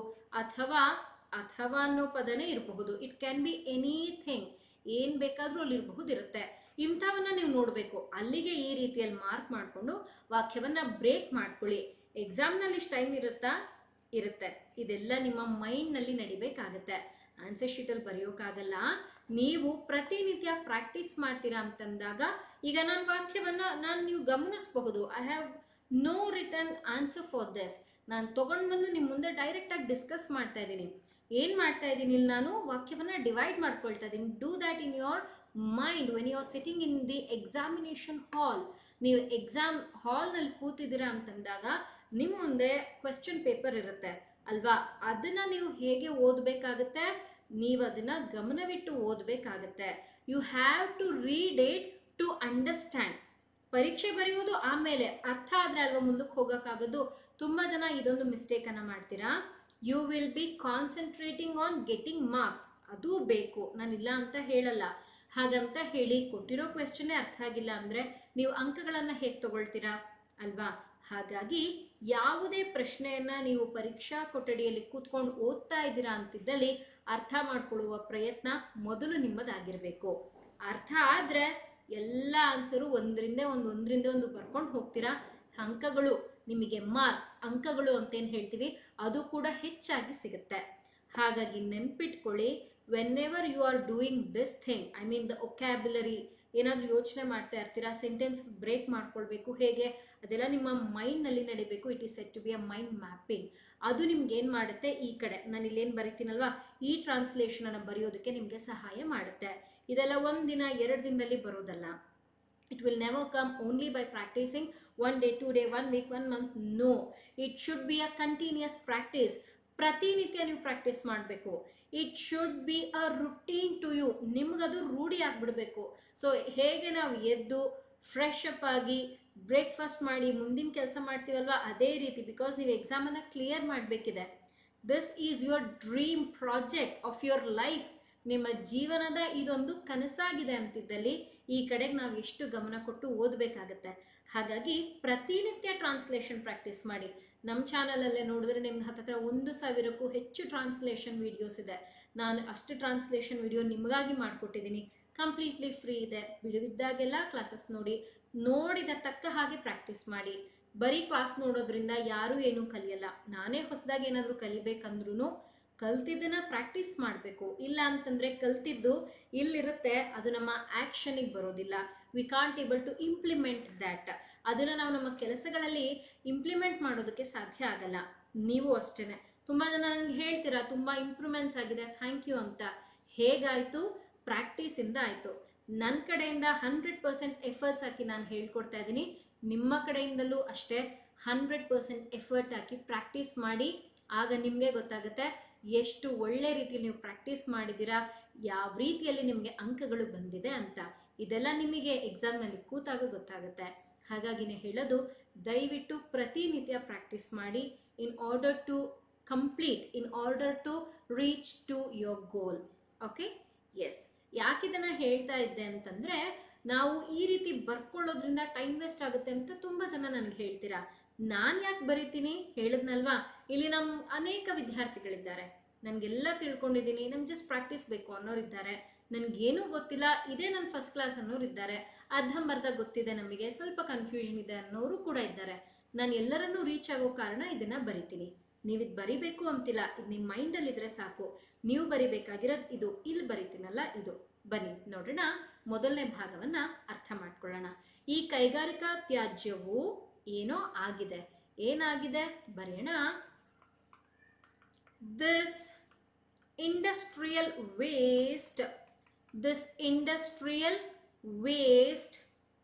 ಅಥವಾ ಅನ್ನೋ ಪದನೇ ಇರಬಹುದು. ಇಟ್ ಕ್ಯಾನ್ ಬಿ ಎನಿಥಿಂಗ್, ಏನ್ ಬೇಕಾದ್ರೂ ಅಲ್ಲಿ ಇರಬಹುದಿರುತ್ತೆ. ಇಂಥವನ್ನ ನೀವು ನೋಡಬೇಕು. ಅಲ್ಲಿಗೆ ಈ ರೀತಿಯಲ್ಲಿ ಮಾರ್ಕ್ ಮಾಡಿಕೊಂಡು ವಾಕ್ಯವನ್ನ ಬ್ರೇಕ್ ಮಾಡ್ಕೊಳ್ಳಿ. ಎಕ್ಸಾಮ್ನಲ್ಲಿ ಇಷ್ಟು ಟೈಮ್ ಇರುತ್ತೆ. ಇದೆಲ್ಲ ನಿಮ್ಮ ಮೈಂಡ್ನಲ್ಲಿ ನಡಿಬೇಕಾಗತ್ತೆ. ಆನ್ಸರ್ ಶೀಟಲ್ಲಿ ಬರೆಯೋಕ್ಕಾಗಲ್ಲ. ನೀವು ಪ್ರತಿನಿತ್ಯ ಪ್ರಾಕ್ಟೀಸ್ ಮಾಡ್ತೀರಾ ಅಂತಂದಾಗ, ಈಗ ನಾನು ವಾಕ್ಯವನ್ನ ನೀವು ಗಮನಿಸಬಹುದು. I have no return answer for this. ನಾನು ತಗೊಂಡು ಬಂದು ನಿಮ್ಮ ಮುಂದೆ ಡೈರೆಕ್ಟ್ ಆಗಿ ಡಿಸ್ಕಸ್ ಮಾಡ್ತಾ ಇದ್ದೀನಿ. ಏನ್ ಮಾಡ್ತಾ ಇದ್ದೀನಿ ಇಲ್ಲಿ, ನಾನು ವಾಕ್ಯವನ್ನ ಡಿವೈಡ್ ಮಾಡ್ಕೊಳ್ತಾ ಇದ್ದೀನಿ. Do that in your mind when you are sitting in the examination hall. ನೀವು ಎಕ್ಸಾಮ್ ಹಾಲ್ನಲ್ಲಿ ಕೂತಿದ್ದೀರಾ ಅಂತಂದಾಗ ನಿಮ್ಮ ಮುಂದೆ ಕ್ವೆಶ್ಚನ್ ಪೇಪರ್ ಇರುತ್ತೆ ಅಲ್ವಾ, ಅದನ್ನ ನೀವು ಹೇಗೆ ಓದಬೇಕಾಗುತ್ತೆ, ನೀವು ಅದನ್ನ ಗಮನವಿಟ್ಟು ಓದಬೇಕಾಗತ್ತೆ. You have to read it to understand. ಪರೀಕ್ಷೆ ಬರೆಯೋದು ಆಮೇಲೆ, ಅರ್ಥ ಆದ್ರೆ ಅಲ್ವಾ ಮುಂದಕ್ಕೆ ಹೋಗೋಕ್ಕಾಗೋದು. ತುಂಬಾ ಜನ ಇದೊಂದು ಮಿಸ್ಟೇಕ್ ಅನ್ನ ಮಾಡ್ತೀರಾ. You will be concentrating on getting marks, ಅದು ಬೇಕು, ನಾನಿಲ್ಲ ಅಂತ ಹೇಳಲ್ಲ. ಹಾಗಂತ ಹೇಳಿ ಕೊಟ್ಟಿರೋ ಕ್ವೆಶ್ಚನ್ ಅರ್ಥ ಆಗಿಲ್ಲ ಅಂದ್ರೆ ನೀವು ಅಂಕಗಳನ್ನ ಹೇಗೆ ತಗೊಳ್ತೀರಾ ಅಲ್ವಾ. ಹಾಗಾಗಿ ಯಾವುದೇ ಪ್ರಶ್ನೆಯನ್ನ ನೀವು ಪರೀಕ್ಷಾ ಕೊಠಡಿಯಲ್ಲಿ ಕೂತ್ಕೊಂಡು ಓದ್ತಾ ಇದ್ದೀರಾ ಅಂತಿದ್ದಲ್ಲಿ ಅರ್ಥ ಮಾಡ್ಕೊಳ್ಳುವ ಪ್ರಯತ್ನ ಮೊದಲು ನಿಮ್ಮದಾಗಿರ್ಬೇಕು. ಅರ್ಥ ಆದ್ರೆ ಎಲ್ಲ ಆನ್ಸರು ಒಂದರಿಂದ ಒಂದು ಬರ್ಕೊಂಡು ಹೋಗ್ತೀರಾ. ಅಂಕಗಳು, ನಿಮಗೆ ಮಾರ್ಕ್ಸ್, ಅಂಕಗಳು ಅಂತೇನು ಹೇಳ್ತೀವಿ, ಅದು ಕೂಡ ಹೆಚ್ಚಾಗಿ ಸಿಗುತ್ತೆ. ಹಾಗಾಗಿ ನೆನ್ಪಿಟ್ಕೊಳ್ಳಿ, whenever you are doing this thing, I mean the vocabulary, ಏನಾದರೂ ಯೋಚನೆ ಮಾಡ್ತಾ ಇರ್ತೀರಾ, ಸೆಂಟೆನ್ಸ್ ಬ್ರೇಕ್ ಮಾಡ್ಕೊಳ್ಬೇಕು, ಹೇಗೆ ಅದೆಲ್ಲ ನಿಮ್ಮ ಮೈಂಡ್ನಲ್ಲಿ ನಡಿಬೇಕು. It is set to be a mind mapping. ಅದು ನಿಮ್ಗೆ ಏನು ಮಾಡುತ್ತೆ, ಈ ಕಡೆ ನಾನು ಇಲ್ಲೇನು ಬರಿತೀನಲ್ವಾ, ಈ ಟ್ರಾನ್ಸ್ಲೇಷನ್ ಅನ್ನು ಬರೆಯೋದಕ್ಕೆ ನಿಮಗೆ ಸಹಾಯ ಮಾಡುತ್ತೆ. ಇದೆಲ್ಲ ಒಂದಿನ 2 ದಿನದಲ್ಲಿ ಬರೋದಲ್ಲ. It will never come only by practicing 1 day, 2 day, 1 week, 1 month. No, it should be a continuous practice. ಪ್ರತಿನಿತ್ಯ ನೀವು ಪ್ರಾಕ್ಟೀಸ್ ಮಾಡಬೇಕು. It should be a routine to you. ನಿಮ್ಗದು ರೂಢಿ ಆಗ್ಬಿಡ್ಬೇಕು. ಸೊ ಹೇಗೆ ನಾವು ಎದ್ದು ಫ್ರೆಶ್ ಅಪ್ ಆಗಿ ಬ್ರೇಕ್ಫಾಸ್ಟ್ ಮಾಡಿ ಮುಂದಿನ ಕೆಲಸ ಮಾಡ್ತೀವಲ್ವಾ, ಅದೇ ರೀತಿ. ಬಿಕಾಸ್ ನೀವು ಎಕ್ಸಾಮನ್ನು ಕ್ಲಿಯರ್ ಮಾಡಬೇಕಿದೆ. This is your dream project of your life. ನಿಮ್ಮ ಜೀವನದ ಇದೊಂದು ಕನಸಾಗಿದೆ ಅಂತಿದ್ದಲ್ಲಿ ಈ ಕಡೆಗೆ ನಾವು ಎಷ್ಟು ಗಮನ ಕೊಟ್ಟು ಓದಬೇಕಾಗತ್ತೆ. ಹಾಗಾಗಿ ಪ್ರತಿನಿತ್ಯ ಟ್ರಾನ್ಸ್ಲೇಷನ್ ಪ್ರಾಕ್ಟೀಸ್ ಮಾಡಿ. ನಮ್ಮ ಚಾನಲಲ್ಲೇ ನೋಡಿದ್ರೆ ನಿಮ್ಗೆ ಹತ್ತಿರ 1,000ಕ್ಕೂ ಹೆಚ್ಚು ಟ್ರಾನ್ಸ್ಲೇಷನ್ ವಿಡಿಯೋಸ್ ಇದೆ. ನಾನು ಅಷ್ಟು ಟ್ರಾನ್ಸ್ಲೇಷನ್ ವಿಡಿಯೋ ನಿಮಗಾಗಿ ಮಾಡಿಕೊಟ್ಟಿದ್ದೀನಿ. ಕಂಪ್ಲೀಟ್ಲಿ ಫ್ರೀ ಇದೆ. ಬಿಡುವಿದ್ದಾಗೆಲ್ಲ ಕ್ಲಾಸಸ್ ನೋಡಿ, ನೋಡಿದ ತಕ್ಕ ಹಾಗೆ ಪ್ರಾಕ್ಟೀಸ್ ಮಾಡಿ. ಬರೀ ಕ್ಲಾಸ್ ನೋಡೋದ್ರಿಂದ ಯಾರೂ ಏನೂ ಕಲಿಯಲ್ಲ. ನಾನೇ ಹೊಸದಾಗಿ ಏನಾದರೂ ಕಲಿಬೇಕಂದ್ರೂ ಕಲ್ತಿದ್ದನ್ನ ಪ್ರಾಕ್ಟೀಸ್ ಮಾಡಬೇಕು. ಇಲ್ಲ ಅಂತಂದರೆ ಕಲ್ತಿದ್ದು ಇಲ್ಲಿರುತ್ತೆ, ಅದು ನಮ್ಮ ಆ್ಯಕ್ಷನಿಗೆ ಬರೋದಿಲ್ಲ. We can't able to implement that. ಅದನ್ನು ನಾವು ನಮ್ಮ ಕೆಲಸಗಳಲ್ಲಿ ಇಂಪ್ಲಿಮೆಂಟ್ ಮಾಡೋದಕ್ಕೆ ಸಾಧ್ಯ ಆಗಲ್ಲ. ನೀವು ಅಷ್ಟೇ. ತುಂಬ ಜನ ನನಗೆ ಹೇಳ್ತೀರಾ ತುಂಬ ಇಂಪ್ರೂವ್ಮೆಂಟ್ಸ್ ಆಗಿದೆ, ಥ್ಯಾಂಕ್ ಯು ಅಂತ. ಹೇಗಾಯಿತು? ಪ್ರಾಕ್ಟೀಸಿಂದ ಆಯಿತು. ನನ್ನ ಕಡೆಯಿಂದ 100% ಎಫರ್ಟ್ಸ್ ಹಾಕಿ ನಾನು ಹೇಳ್ಕೊಡ್ತಾ ಇದ್ದೀನಿ. ನಿಮ್ಮ ಕಡೆಯಿಂದಲೂ ಅಷ್ಟೇ 100% ಎಫರ್ಟ್ ಹಾಕಿ ಪ್ರಾಕ್ಟೀಸ್ ಮಾಡಿ. ಆಗ ನಿಮಗೆ ಗೊತ್ತಾಗುತ್ತೆ ಎಷ್ಟು ಒಳ್ಳೆ ರೀತಿಯಲ್ಲಿ ನೀವು ಪ್ರಾಕ್ಟೀಸ್ ಮಾಡಿದ್ದೀರಾ, ಯಾವ ರೀತಿಯಲ್ಲಿ ನಿಮಗೆ ಅಂಕಗಳು ಬಂದಿದೆ ಅಂತ. ಇದೆಲ್ಲ ನಿಮಗೆ ಎಕ್ಸಾಮ್ನಲ್ಲಿ ಕೂತಾಗ ಗೊತ್ತಾಗುತ್ತೆ. ಹಾಗಾಗಿನೇ ಹೇಳೋದು, ದಯವಿಟ್ಟು ಪ್ರತಿನಿತ್ಯ ಪ್ರಾಕ್ಟೀಸ್ ಮಾಡಿ. In order to complete, in order to reach to your goal. Okay, yes. ಯಾಕಿದನ್ನು ಹೇಳ್ತಾ ಇದ್ದೆ ಅಂತಂದರೆ, ನಾವು ಈ ರೀತಿ ಬರ್ಕೊಳ್ಳೋದ್ರಿಂದ ಟೈಮ್ ವೇಸ್ಟ್ ಆಗುತ್ತೆ ಅಂತ ತುಂಬ ಜನ ನನಗೆ ಹೇಳ್ತೀರಾ. ನಾನು ಯಾಕೆ ಬರಿತೀನಿ ಹೇಳಿದ್ನಲ್ವಾ, ಇಲ್ಲಿ ನಮ್ಮ ಅನೇಕ ವಿದ್ಯಾರ್ಥಿಗಳಿದ್ದಾರೆ. ನನಗೆಲ್ಲ ತಿಳ್ಕೊಂಡಿದ್ದೀನಿ, ನಮ್ಗೆ ಜಸ್ಟ್ ಪ್ರಾಕ್ಟೀಸ್ ಬೇಕು ಅನ್ನೋರಿದ್ದಾರೆ. ನನಗೇನೂ ಗೊತ್ತಿಲ್ಲ, ಇದೇ ನನ್ನ ಫಸ್ಟ್ ಕ್ಲಾಸ್ ಅನ್ನೋರಿದ್ದಾರೆ. ಅರ್ಧಂಬರ್ಧ ಗೊತ್ತಿದೆ, ನಮಗೆ ಸ್ವಲ್ಪ ಕನ್ಫ್ಯೂಷನ್ ಇದೆ ಅನ್ನೋರು ಕೂಡ ಇದ್ದಾರೆ. ನಾನು ಎಲ್ಲರನ್ನೂ ರೀಚ್ ಆಗೋ ಕಾರಣ ಇದನ್ನು ಬರಿತೀನಿ. ನೀವು ಇದು ಬರಿಬೇಕು ಅಂತಿಲ್ಲ, ಇದು ನಿಮ್ಮ ಮೈಂಡಲ್ಲಿದ್ದರೆ ಸಾಕು. ನೀವು ಬರಿಬೇಕಾಗಿರೋದು ಇದು. ಇಲ್ಲಿ ಬರಿತೀನಲ್ಲ ಇದು. ಬನ್ನಿ ನೋಡೋಣ, ಮೊದಲನೇ ಭಾಗವನ್ನು ಅರ್ಥ ಮಾಡ್ಕೊಳ್ಳೋಣ. ಈ ಕೈಗಾರಿಕಾ ತ್ಯಾಜ್ಯವು ಏನೋ ಆಗಿದೆ. ಏನಾಗಿದೆ ಬರೆಯೋಣ. ದಿಸ್ ಇಂಡಸ್ಟ್ರಿಯಲ್ ವೇಸ್ಟ್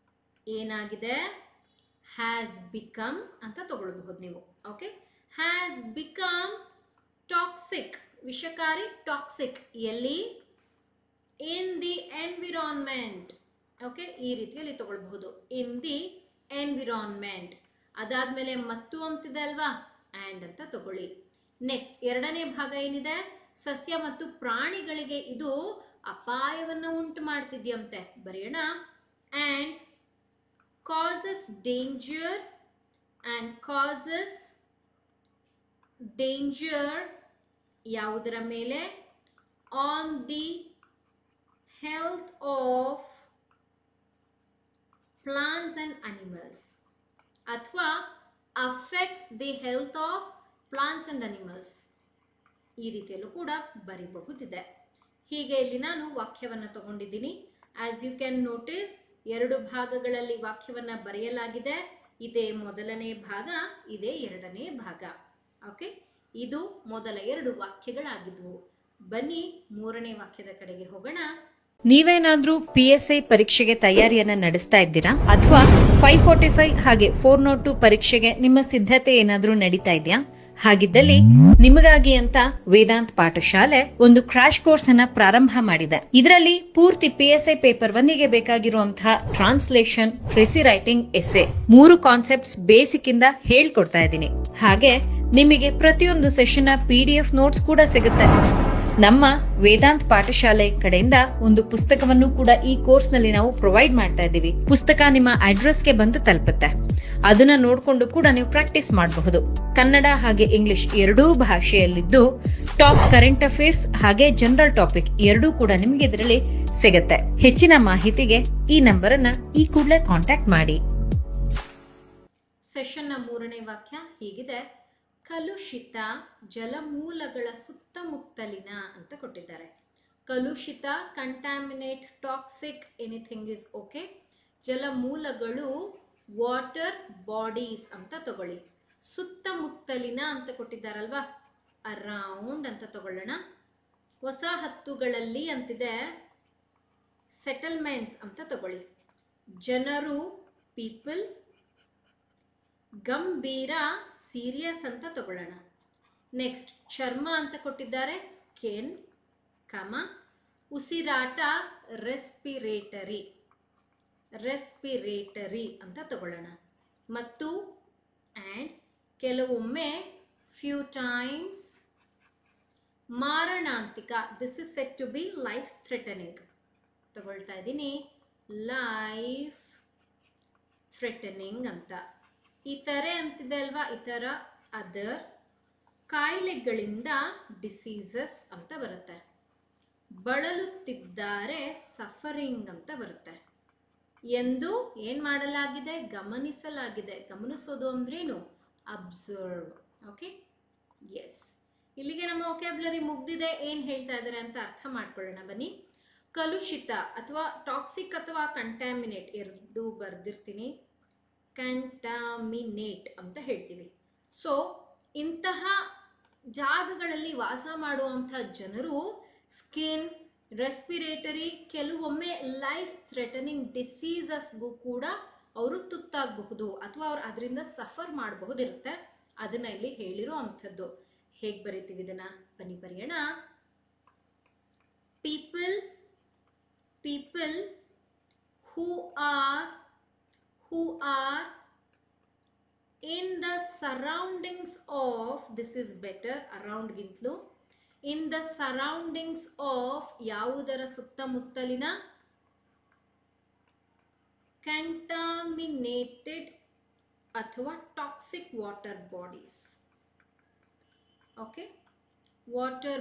ಏನಾಗಿದೆ, ಹ್ಯಾಸ್ ಬಿಕಮ್ ಅಂತ ತಗೊಳ್ಬಹುದು ನೀವು. ಓಕೆ, ಹ್ಯಾಸ್ ಬಿಕಮ್ ಟಾಕ್ಸಿಕ್, ವಿಷಕಾರಿ, ಟಾಕ್ಸಿಕ್, ಎಲ್ಲಿ? In the environment. ಓಕೆ, ಈ ರೀತಿಯಲ್ಲಿ ತಗೊಳ್ಬಹುದು, ಇನ್ ದಿ ಎನ್ವಿರಾನ್ಮೆಂಟ್. ಅದಾದ್ಮೇಲೆ ಮತ್ತು ಅಂತಿದೆ ಅಲ್ವಾ, ಆ್ಯಂಡ್ ಅಂತ ತಗೊಳ್ಳಿ. ನೆಕ್ಸ್ಟ್ ಎರಡನೇ ಭಾಗ ಏನಿದೆ, ಸಸ್ಯ ಮತ್ತು ಪ್ರಾಣಿಗಳಿಗೆ ಇದು ಅಪಾಯವನ್ನು ಉಂಟು ಮಾಡ್ತಿದ್ಯಂತೆ. ಬರೆಯೋಣ, and causes danger, and causes danger ಯಾವುದರ ಮೇಲೆ? On the health of plants and animals, ಅಥವಾ affects the health of plants and animals. ಈ ರೀತಿಯಲ್ಲೂ ಕೂಡ ಬರೀಬಹುದಿದೆ. ಹೀಗೆ ಇಲ್ಲಿ ನಾನು ವಾಕ್ಯವನ್ನು ತಗೊಂಡಿದ್ದೀನಿ. ಆಸ್ ಯು ಕ್ಯಾನ್ ನೋಟಿಸ್, 2 ಭಾಗಗಳಲ್ಲಿ ವಾಕ್ಯವನ್ನು ಬರೆಯಲಾಗಿದೆ. ಇದೇ ಮೊದಲನೇ ಭಾಗ, ಇದೇ ಎರಡನೇ ಭಾಗ. ಓಕೆ, ಇದು ಮೊದಲ 2 ವಾಕ್ಯಗಳಾಗಿದ್ವು. ಬನ್ನಿ ಮೂರನೇ ವಾಕ್ಯದ ಕಡೆಗೆ ಹೋಗೋಣ. ನೀವೇನಾದ್ರೂ PSI ಪರೀಕ್ಷೆಗೆ ತಯಾರಿಯನ್ನ ನಡೆಸ್ತಾ ಇದ್ದೀರಾ, ಅಥವಾ 545 ಹಾಗೆ 402 ಪರೀಕ್ಷೆಗೆ ನಿಮ್ಮ ಸಿದ್ಧತೆ ಏನಾದ್ರೂ ನಡೀತಾ ಇದೆಯಾ? ಹಾಗಿದ್ದಲ್ಲಿ ನಿಮಗಾಗಿ ಅಂತ ವೇದಾಂತ್ ಪಾಠಶಾಲೆ ಒಂದು ಕ್ರಾಶ್ ಕೋರ್ಸ್ ಅನ್ನ ಪ್ರಾರಂಭ ಮಾಡಿದೆ. ಇದರಲ್ಲಿ ಪೂರ್ತಿ PSI ಪೇಪರ್ 1ಗೆ ಬೇಕಾಗಿರುವಂತಹ translation, precis writing, essay 3 concepts basic ಇಂದ ಹೇಳ್ಕೊಡ್ತಾ ಇದ್ದೀನಿ. ಹಾಗೆ ನಿಮಗೆ ಪ್ರತಿಯೊಂದು ಸೆಷನ್ ನ PDF ನೋಟ್ಸ್ ಕೂಡ ಸಿಗುತ್ತೆ. ನಮ್ಮ ವೇದಾಂತ್ ಪಾಠಶಾಲೆ ಕಡೆಯಿಂದ ಒಂದು ಪುಸ್ತಕವನ್ನು ಕೂಡ ಈ ಕೋರ್ಸ್ ನಲ್ಲಿ ನಾವು ಪ್ರೊವೈಡ್ ಮಾಡ್ತಾ ಇದ್ದೀವಿ. ಪುಸ್ತಕ ನಿಮ್ಮ ಅಡ್ರೆಸ್ಗೆ ಬಂದು ತಲುಪುತ್ತೆ. ಅದನ್ನ ನೋಡ್ಕೊಂಡು ಕೂಡ ನೀವು ಪ್ರಾಕ್ಟೀಸ್ ಮಾಡಬಹುದು. ಕನ್ನಡ ಹಾಗೆ ಇಂಗ್ಲಿಷ್ ಎರಡೂ ಭಾಷೆಯಲ್ಲಿದ್ದು ಟಾಪ್ ಕರೆಂಟ್ ಅಫೇರ್ಸ್ ಹಾಗೆ ಜನರಲ್ ಟಾಪಿಕ್ ಎರಡೂ ಕೂಡ ನಿಮಗೆ ಇದರಲ್ಲಿ ಸಿಗುತ್ತೆ. ಹೆಚ್ಚಿನ ಮಾಹಿತಿಗೆ ಈ ನಂಬರ್ ಅನ್ನ ಈ ಕೂಡಲೇ ಕಾಂಟ್ಯಾಕ್ಟ್ ಮಾಡಿ. ಸೆಷನ್ ನ 3ನೇ ವಾಕ್ಯ ಹೀಗಿದೆ, ಕಲುಷಿತ ಜಲಮೂಲಗಳ ಸುತ್ತಮುತ್ತಲಿನ ಅಂತ ಕೊಟ್ಟಿದ್ದಾರೆ. ಕಲುಷಿತ, contaminate, toxic, anything is okay. ಜಲಮೂಲಗಳು ವಾಟರ್ ಬಾಡೀಸ್ ಅಂತ ತಗೊಳ್ಳಿ. ಸುತ್ತಮುತ್ತಲಿನ ಅಂತ ಕೊಟ್ಟಿದ್ದಾರಲ್ವಾ, ಅರೌಂಡ್ ಅಂತ ತಗೊಳ್ಳೋಣ. ವಸಾಹತುಗಳಲ್ಲಿ ಅಂತಿದೆ, ಸೆಟಲ್ಮೆಂಟ್ಸ್ ಅಂತ ತಗೊಳ್ಳಿ. ಜನರು, ಪೀಪಲ್. ಗಂಭೀರ, ಸೀರಿಯಸ್ ಅಂತ ತಗೊಳ್ಳೋಣ. ನೆಕ್ಸ್ಟ್ ಚರ್ಮ ಅಂತ ಕೊಟ್ಟಿದ್ದಾರೆ, ಸ್ಕಿನ್, ಕಮ. ಉಸಿರಾಟ, ರೆಸ್ಪಿರೇಟರಿ, ರೆಸ್ಪಿರೇಟರಿ ಅಂತ ತಗೊಳ್ಳೋಣ. ಮತ್ತು ಆ್ಯಂಡ್ ಕೆಲವೊಮ್ಮೆ ಫ್ಯೂ ಟೈಮ್ಸ್. ಮಾರಣಾಂತಿಕ, this is set to be life threatening. ತಗೊಳ್ತಾ ಇದ್ದೀನಿ, ಲೈಫ್ ಥ್ರೆಟನಿಂಗ್ ಅಂತ. ಇತರೆ ಅಂತಿದೆ ಅಲ್ವಾ, ಇತರ, ಅದರ್. ಕಾಯಿಲೆಗಳಿಂದ ಡಿಸೀಸಸ್ ಅಂತ ಬರುತ್ತೆ. ಬಳಲುತ್ತಿದ್ದಾರೆ, ಸಫರಿಂಗ್ ಅಂತ ಬರುತ್ತೆ. ಎಂದು ಏನ್ ಮಾಡಲಾಗಿದೆ, ಗಮನಿಸಲಾಗಿದೆ. ಗಮನಿಸೋದು ಅಂದ್ರೇನು, ಅಬ್ಸರ್ವ್. Okay, S. ಇಲ್ಲಿಗೆ ನಮ್ಮ ವೊಕ್ಯಾಬ್ಯುಲರಿ ಮುಗ್ದಿದೆ. ಏನ್ ಹೇಳ್ತಾ ಇದ್ದಾರೆ ಅಂತ ಅರ್ಥ ಮಾಡ್ಕೊಳ್ಳೋಣ ಬನ್ನಿ. ಕಲುಷಿತ ಅಥವಾ ಟಾಕ್ಸಿಕ್ ಅಥವಾ ಕಂಟ್ಯಾಮಿನೇಟ್ ಎರಡೂ ಬರ್ದಿರ್ತೀನಿ. ಕಂಟಾಮಿನೇಟ್ ಅಂತ ಹೇಳ್ತೀವಿ. ಸೊ ಇಂತಹ ಜಾಗಗಳಲ್ಲಿ ವಾಸ ಮಾಡುವಂಥ ಜನರು ಸ್ಕಿನ್, ರೆಸ್ಪಿರೇಟರಿ, ಕೆಲವೊಮ್ಮೆ ಲೈಫ್ ಥ್ರೆಟನಿಂಗ್ ಡಿಸೀಸಸ್ಗೂ ಕೂಡ ಅವರು ತುತ್ತಾಗಬಹುದು ಅಥವಾ ಅವ್ರು ಅದರಿಂದ ಸಫರ್ ಮಾಡಬಹುದಿರುತ್ತೆ. ಅದನ್ನ ಇಲ್ಲಿ ಹೇಳಿರೋ ಅಂಥದ್ದು. ಹೇಗೆ ಬರೀತೀವಿ ಇದನ್ನ ಬನ್ನಿ ಬರೆಯೋಣ. People, people who are in the surroundings of, this is better, around ಗಿಂತಲೂ, in the surroundings of ಯಾವುದರ ಸುತ್ತಮುತ್ತಲಿನ, contaminated ಅಥವಾ toxic water bodies. okay, water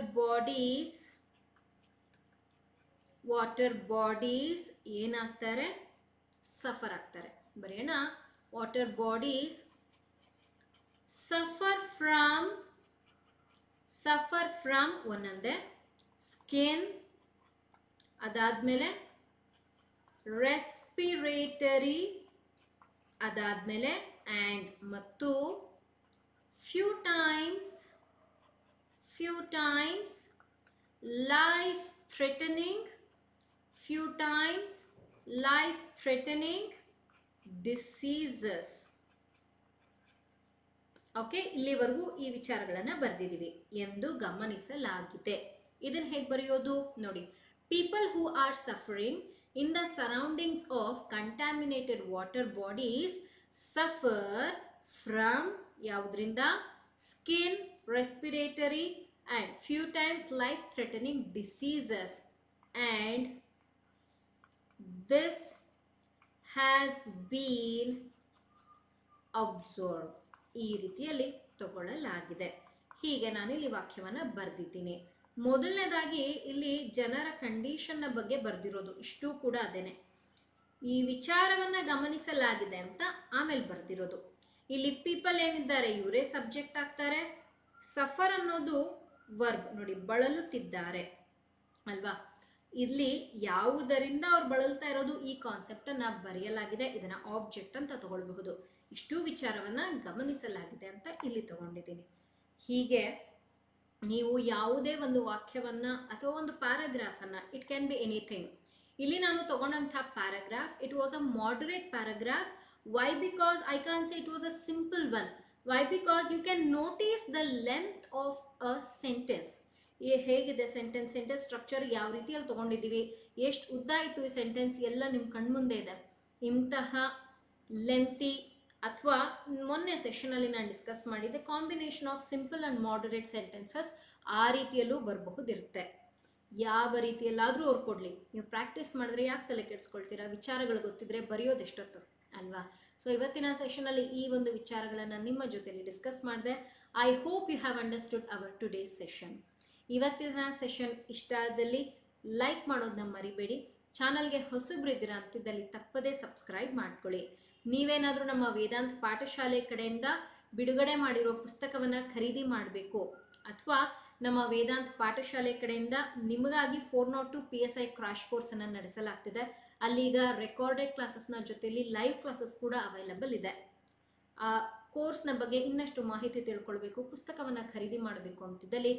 bodies ಏನಾಗ್ತಾರೆ, ಸಫರ್ ಆಗ್ತಾರೆ. ಬರೆಯೋಣ, ವಾಟರ್ ಬಾಡೀಸ್ ಸಫರ್ ಫ್ರಮ್ ಒಂದೊಂದೇ ಸ್ಕಿನ್, ಅದಾದ್ಮೇಲೆ ರೆಸ್ಪಿರೇಟರಿ, ಅದಾದ್ಮೇಲೆ ಆ್ಯಂಡ್ ಮತ್ತು few times life threatening, few times life threatening diseases. Okay, ಇಲ್ಲಿವರೆಗೂ ಈ ವಿಚಾರಗಳನ್ನ ಬರೆದಿದ್ದೀವಿ ಎಂದು ಗಮನಿಸಲಾಗಿದೆ. ಇದನ್ನ ಹೇಗೆ ಬರೆಯೋದು ನೋಡಿ. People who are suffering in the surroundings of contaminated water bodies suffer from ಯಾವುದರಿಂದ? Skin, respiratory and few times life threatening diseases, and this has been observed. ಈ ರೀತಿಯಲ್ಲಿ ತಗೊಳ್ಳಲಾಗಿದೆ. ಹೀಗೆ ನಾನು ಇಲ್ಲಿ ವಾಕ್ಯವನ್ನ ಬರೆದಿದ್ದೀನಿ. ಮೊದಲನೇದಾಗಿ ಇಲ್ಲಿ ಜನರ ಕಂಡೀಷನ್ನ ಬಗ್ಗೆ ಬರೆದಿರೋದು, ಇಷ್ಟು ಕೂಡ ಅದೇನೆ. ಈ ವಿಚಾರವನ್ನ ಗಮನಿಸಲಾಗಿದೆ ಅಂತ ಆಮೇಲೆ ಬರೆದಿರೋದು. ಇಲ್ಲಿ ಪೀಪಲ್ ಏನಿದ್ದಾರೆ ಇವರೇ ಸಬ್ಜೆಕ್ಟ್ ಆಗ್ತಾರೆ. ಸಫರ್ ಅನ್ನೋದು ವರ್ಬ್ ನೋಡಿ, ಬಳಲುತ್ತಿದ್ದಾರೆ ಅಲ್ವಾ. ಇಲ್ಲಿ ಯಾವುದರಿಂದ ಅವ್ರು ಬಳಲ್ತಾ ಇರೋದು ಈ ಕಾನ್ಸೆಪ್ಟ್ ಅನ್ನ ಬರೆಯಲಾಗಿದೆ. ಇದನ್ನ ಆಬ್ಜೆಕ್ಟ್ ಅಂತ ತಗೊಳ್ಬಹುದು. ಇಷ್ಟು ವಿಚಾರವನ್ನ ಗಮನಿಸಲಾಗಿದೆ ಅಂತ ಇಲ್ಲಿ ತಗೊಂಡಿದ್ದೀನಿ. ಹೀಗೆ ನೀವು ಯಾವುದೇ ಒಂದು ವಾಕ್ಯವನ್ನ ಅಥವಾ ಒಂದು ಪ್ಯಾರಾಗ್ರಾಫ್ ಅನ್ನ, ಇಟ್ ಕ್ಯಾನ್ ಬಿ ಎನಿಥಿಂಗ್. ಇಲ್ಲಿ ನಾನು ತಗೊಂಡಂತಹ paragraph, it was a moderate paragraph. Why? Because I can say it was a simple one. Why? Because you can notice the length of a sentence. ಹೇಗಿದೆ ಸೆಂಟೆನ್ಸ್ ಸ್ಟ್ರಕ್ಚರ್, ಯಾವ ರೀತಿಯಲ್ಲಿ ತಗೊಂಡಿದ್ದೀವಿ, ಎಷ್ಟು ಉದ್ದ ಇತ್ತು ಈ ಸೆಂಟೆನ್ಸ್ ಎಲ್ಲ ನಿಮ್ಮ ಕಣ್ಮುಂದೆ ಇದೆ. ಇಂತಹ ಲೆಂತಿ ಅಥವಾ ಮೊನ್ನೆ ಸೆಷನಲ್ಲಿ ನಾನು ಡಿಸ್ಕಸ್ ಮಾಡಿದ್ದೆ combination of simple and moderate sentences, ಆ ರೀತಿಯಲ್ಲೂ ಬರಬಹುದಿರುತ್ತೆ. ಯಾವ ರೀತಿಯಲ್ಲಾದರೂ ಅವ್ರು ಕೊಡಲಿ, ನೀವು ಪ್ರಾಕ್ಟೀಸ್ ಮಾಡಿದ್ರೆ ಯಾಕೆ ತಲೆ ಕೆಡಿಸ್ಕೊಳ್ತೀರಾ? ವಿಚಾರಗಳು ಗೊತ್ತಿದ್ರೆ ಬರೆಯೋದು ಎಷ್ಟೊತ್ತು ಅಲ್ವಾ. ಸೊ ಇವತ್ತಿನ ಸೆಷನಲ್ಲಿ ಈ ಒಂದು ವಿಚಾರಗಳನ್ನು ನಿಮ್ಮ ಜೊತೆಲಿ ಡಿಸ್ಕಸ್ ಮಾಡಿದೆ. I hope you have understood our today's session. ಇವತ್ತಿನ ಸೆಷನ್ ಇಷ್ಟ ಆದಲ್ಲಿ ಲೈಕ್ ಮಾಡೋದನ್ನ ಮರಿಬೇಡಿ. ಚಾನಲ್ಗೆ ಹೊಸಬ್ರಿದ್ದೀರಾ ಅಂತಿದ್ದಲ್ಲಿ ತಪ್ಪದೇ ಸಬ್ಸ್ಕ್ರೈಬ್ ಮಾಡ್ಕೊಳ್ಳಿ. ನೀವೇನಾದರೂ ನಮ್ಮ ವೇದಾಂತ್ ಪಾಠಶಾಲೆ ಕಡೆಯಿಂದ ಬಿಡುಗಡೆ ಮಾಡಿರೋ ಪುಸ್ತಕವನ್ನು ಖರೀದಿ ಮಾಡಬೇಕು ಅಥವಾ ನಮ್ಮ ವೇದಾಂತ್ ಪಾಠಶಾಲೆ ಕಡೆಯಿಂದ ನಿಮಗಾಗಿ 402 PSI ಕ್ರಾಶ್ ಕೋರ್ಸನ್ನು ನಡೆಸಲಾಗ್ತಿದೆ. ಅಲ್ಲೀಗ ರೆಕಾರ್ಡೆಡ್ ಕ್ಲಾಸಸ್ನ ಜೊತೆಯಲ್ಲಿ ಲೈವ್ ಕ್ಲಾಸಸ್ ಕೂಡ ಅವೈಲಬಲ್ ಇದೆ. ಆ ಕೋರ್ಸ್ನ ಬಗ್ಗೆ ಇನ್ನಷ್ಟು ಮಾಹಿತಿ ತಿಳ್ಕೊಳ್ಬೇಕು, ಪುಸ್ತಕವನ್ನು ಖರೀದಿ ಮಾಡಬೇಕು ಅಂತಿದ್ದಲ್ಲಿ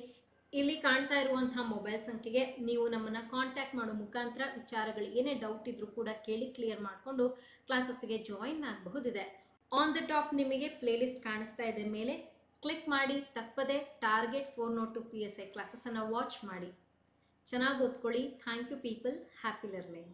ಇಲ್ಲಿ ಕಾಣ್ತಾ ಇರುವಂತಹ ಮೊಬೈಲ್ ಸಂಖ್ಯೆಗೆ ನೀವು ನಮ್ಮನ್ನು ಕಾಂಟ್ಯಾಕ್ಟ್ ಮಾಡೋ ಮುಖಾಂತರ ವಿಚಾರಗಳು ಏನೇ ಡೌಟ್ ಇದ್ರೂ ಕೂಡ ಕೇಳಿ ಕ್ಲಿಯರ್ ಮಾಡಿಕೊಂಡು ಕ್ಲಾಸಸ್ಗೆ ಜಾಯಿನ್ ಆಗಬಹುದಿದೆ. ಆನ್ ದ ಟಾಪ್ ನಿಮಗೆ ಪ್ಲೇಲಿಸ್ಟ್ ಕಾಣಿಸ್ತಾ ಇದೆ, ಮೇಲೆ ಕ್ಲಿಕ್ ಮಾಡಿ ತಪ್ಪದೆ ಟಾರ್ಗೆಟ್ 402 PSI ಕ್ಲಾಸಸ್ ಅನ್ನು ವಾಚ್ ಮಾಡಿ. ಚೆನ್ನಾಗಿ ಓದ್ಕೊಳ್ಳಿ. Thank you people. Happy learning.